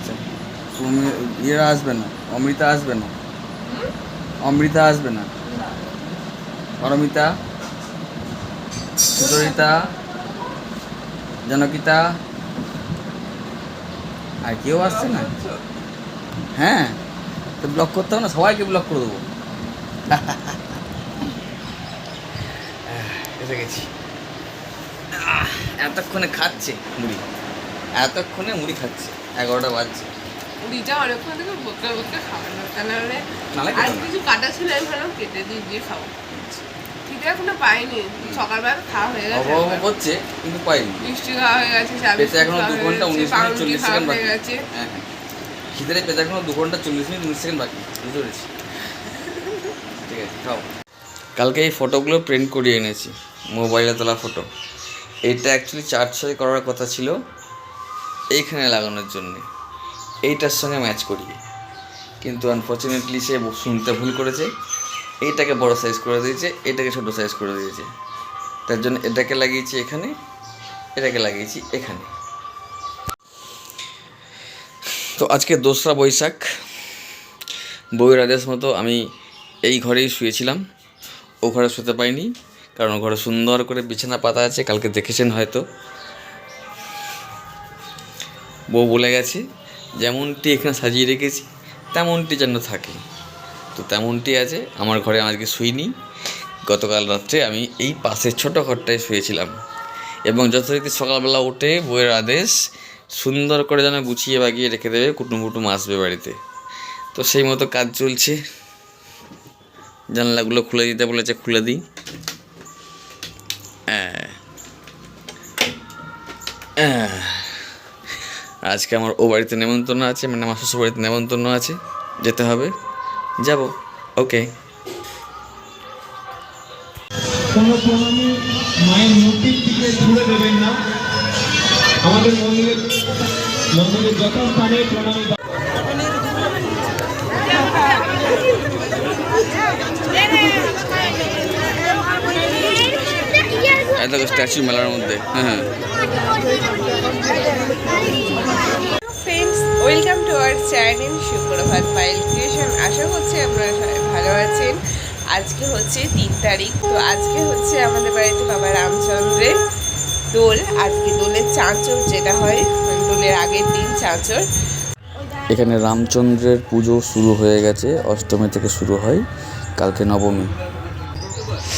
আচ্ছা, ইয়েরা আসবে না, অমৃতা আসবে না, অমৃতা আসবে না, পারমিতা, সুচরিতা, জনকিতা, আর কেউ আসছে না। হ্যাঁ, তো ব্লক করতে হবে না, সবাইকে ব্লক করে দেবো। এসে গেছি। এতক্ষণে খাচ্ছে মুড়ি, এতক্ষণে মুড়ি খাচ্ছে, 11টা বাজছে। মুড়িটা অনেকক্ষণ থেকে বকে বকে খাওয়ানো, তাহলে নাহলে আর কিছু কাটা ছিল আমি ভাবলাম কেটে দিয়ে খাবো। ঠিক এখনো পাইনি, সকালবেলা খাওয়া হয়ে গেছে, অভাব হচ্ছে কিন্তু পাইনি। মিষ্টি খাওয়া হয়ে গেছে, পেতে এখনো 2 ঘন্টা 19 মিনিট 40 সেকেন্ড বাকি। হয়ে গেছে। হ্যাঁ হ্যাঁ, খিদে পেতে এখনো 2 ঘন্টা 40 মিনিট 19 সেকেন্ড বাকি, বুঝতে পেরেছি। ঠিক আছে, খাও। কালকে এই ফটোগুলো প্রিন্ট করিয়ে এনেছি, মোবাইলে তোলা ফটো। এইটা অ্যাকচুয়ালি চার্জ করার কথা ছিল এইখানে লাগানোর জন্যে, এইটার সঙ্গে ম্যাচ করিয়ে, কিন্তু আনফর্চুনেটলি সে শুনতে ভুল করেছে, এইটাকে বড় সাইজ করে দিয়েছে, এটাকে ছোট সাইজ করে দিয়েছে। তার জন্য এটাকে লাগিয়েছি এখানে, এটাকে লাগিয়েছি এখানে। তো আজকে 2রা বৈশাখ, বউয়ের আদেশ মতো আমি এই ঘরেই শুয়েছিলাম, ও ঘরে শুতে পাইনি, কারণ ও ঘরে সুন্দর করে বিছানা পাতা আছে, কালকে দেখেছেন হয়তো। বউ বলে গেছে যেমনটি এখানে সাজিয়ে রেখেছি তেমনটি যেন থাকে, তো তেমনটি আছে। আমার ঘরে আজকে শুইনি, গতকাল রাত্রে আমি এই পাশের ছোটো ঘরটায় শুয়েছিলাম, এবং যথারীতি সকালবেলা উঠে বউয়ের আদেশ সুন্দর করে যেন গুছিয়ে বাগিয়ে রেখে দেবে, কুটুম কুটুম আসবে বাড়িতে। তো সেই মতো কাজ চলছে, জানলাগুলো খুলে দিতে বলেছে, খুলে দিই। আজকে আমার ও বাড়িতে নেমন্তন্ন আছে, মানে আমার শ্বশুর বাড়িতে নেমন্তন্ন আছে, যেতে হবে, যাব। ওকে। কোনো প্রণামী মায়ের মূর্তির দিকে ছুড়ে দেবেন না, আমাদের মন্দিরের যথাস্থানে প্রণামী। এত স্ট্যাচু মেলার মধ্যে। হ্যাঁ, friends, welcome to our channel সুপ্রভাত পায়েল ক্রিয়েশন। আশা করছি আপনারা সবাই ভালো আছেন। আজকে হচ্ছে 3 তারিখ, তো আজকে হচ্ছে আমাদের বাড়িতে বাবা রামচন্দ্রের দোল। আজকে দোলের চাঁচর যেটা হয়, দোলের আগের দিন চাঁচর। এখানে রামচন্দ্রের পুজো শুরু হয়ে গেছে, অষ্টমী থেকে শুরু হয়, কালকে নবমী।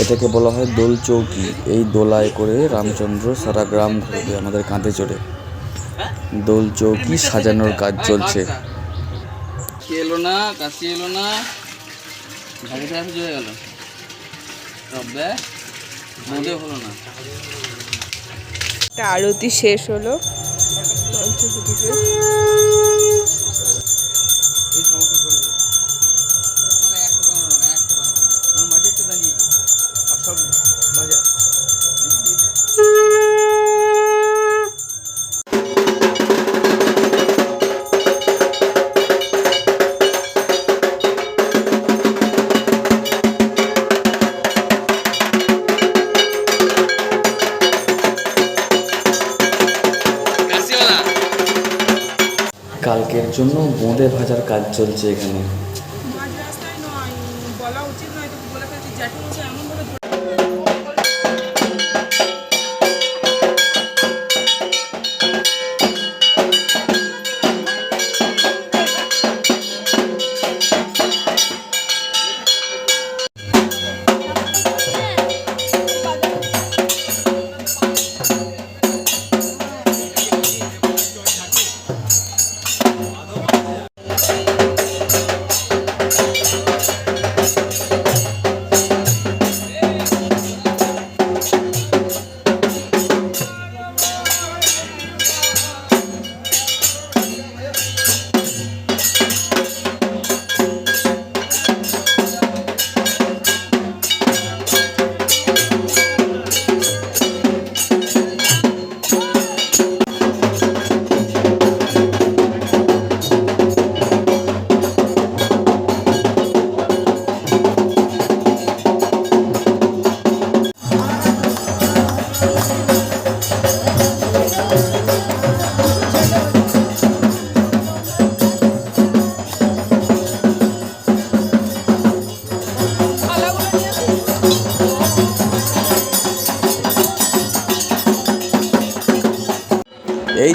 এটাকে বলা হয় দোল চৌকি। এই দোলায় করে রামচন্দ্র সারা গ্রাম ঘুরবে আমাদের কাঁধে চড়ে। দোল চৌকি সাজানোর কাজ চলছে। এলো না, কাশি এলো না, হয়ে গেল, তবে মধ্যে হলো না। আরতি শেষ হলো। এই সমস্যা চলবে মানে একটা বানানো না, একটা বানানো না, আমার মাঝে একটা দাঁড়িয়ে আর সব মজা। কালকের জন্য বোঁদে ভাজার কাজ চলছে এখানে। মাঝ রাস্তায় নয়, বলা উচিত নয়, তো বলে ফেলছি জ্যাঠু এমন ভাবে।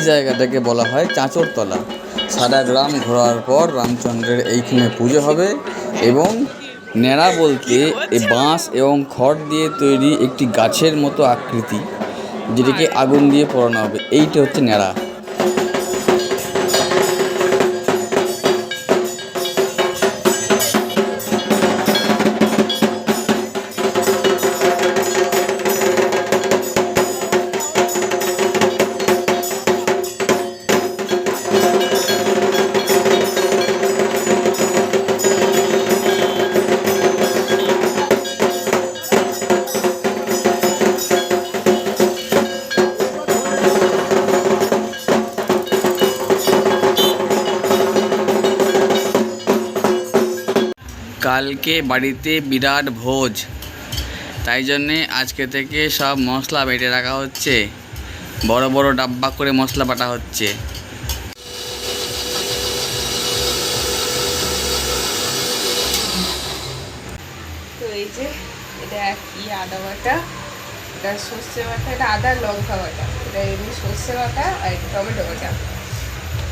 জায়গাটাকে বলা হয় চাঁচরতলা। সারা গ্রাম ঘোরার পর রামচন্দ্রের এইখানে পুজো হবে। এবং ন্যাড়া বলতে এই বাঁশ এবং খড় দিয়ে তৈরি একটি গাছের মতো আকৃতি, যেটাকে আগুন দিয়ে পোড়ানো হবে, এইটা হচ্ছে ন্যাড়া। কালকে বাড়িতে বিরাট ভোজ, তাই জন্যে আজকে থেকে সব মশলা বেটে রাখা হচ্ছে, বড় বড় ডাব্বা করে মশলা বাটা হচ্ছে। তো এই যে এটা কি আদা বাটা, এটা সর্ষে বাটা, এটা আদা লঙ্কা বাটা, এটা এমনি সর্ষে বাটা আর এটা টমেটো বাটা।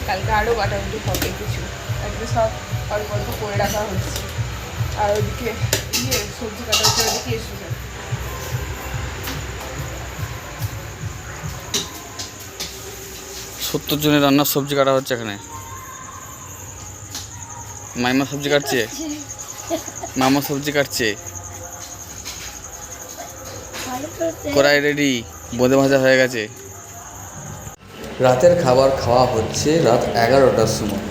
কালকে আরও বাটাবাটি হবে কিছু, আজকে সব অল্প অল্প করে রাখা হচ্ছে। আর ওইদিকে সবজি কাটা হচ্ছে, ওইদিকে এসে 70 জনের রান্নার সবজি কাটা হচ্ছে এখানে। মাইমা সবজি কাটছে, মামা সবজি কাটছে, কড়াই রেডি, বোঁদে ভাজা হয়ে গেছে। রাতের খাবার খাওয়া হচ্ছে রাত 11টার সময়।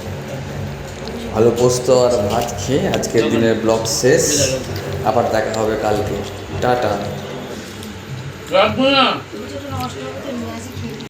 আলু পোস্ত আর ভাত খেয়ে আজকের দিনের ব্লগ শেষ। আবার দেখা হবে কালকে। টাটা।